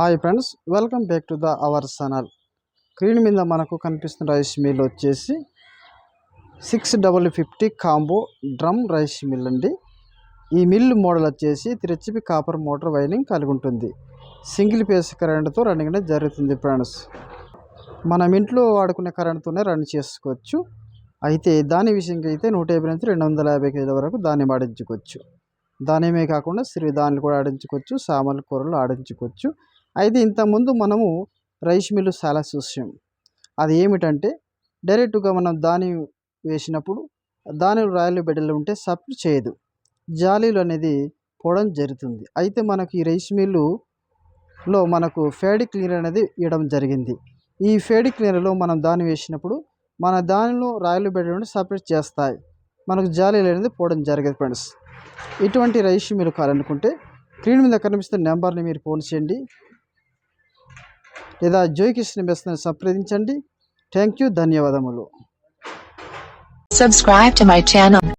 Hi friends, welcome back to our channel. Screen మీద మనకు కనిపిస్తున్న రైస్ మిల్ వచ్చేసి 650 కాంబో డ్రమ్ రైస్ మిల్ అండి. ఈ మిల్ మోడల్ వచ్చేసి 3 HP కాపర్ మోటార్ వైరింగ్ కలిగి ఉంటుంది. సింగిల్ ఫేస్ కరెంట్తో రన్నింగ్ అనేది జరుగుతుంది ఫ్రెండ్స్. మనం ఇంట్లో వాడుకునే కరెంట్తోనే రన్ చేసుకోవచ్చు. అయితే దాని విషయంగా అయితే 150 నుంచి 250 కేజీల వరకు ధాన్యం ఆడించుకోవచ్చు. ధాన్యమే కాకుండా సిరిధాన్యాలు కూడా ఆడించుకోవచ్చు, సామలు కూరలు ఆడించుకోవచ్చు. అయితే ఇంతకుముందు మనము రైస్ మిల్లు చాలా చూసాం. అది ఏమిటంటే డైరెక్ట్గా మనం ధాన్యం వేసినప్పుడు ధాన్యం రాయలు బిడ్డలు ఉంటే సపోర్ట్ చేయదు, జాలీలు అనేది పోవడం జరుగుతుంది. అయితే మనకు ఈ రైస్ మిల్లులో మనకు ఫేడ్ క్లీనర్ అనేది ఇవ్వడం జరిగింది. ఈ ఫేడ్ క్లీనర్లో మనం ధాన్యం వేసినప్పుడు మన ధాన్యంలో రాయలు బిడ్డలు ఉంటే సపరేట్ చేస్తాయి, మనకు జాలీలు అనేది పోవడం జరగదు ఫ్రెండ్స్. ఇటువంటి రైస్ మిల్లు కావాలనుకుంటే స్క్రీన్ మీద కనిపిస్తున్న నెంబర్ని మీరు ఫోన్ చేయండి, లేదా జోయ్ కిషన్ మెస్ని సంప్రదించండి. థ్యాంక్ యూ, ధన్యవాదములు. Subscribe to my channel.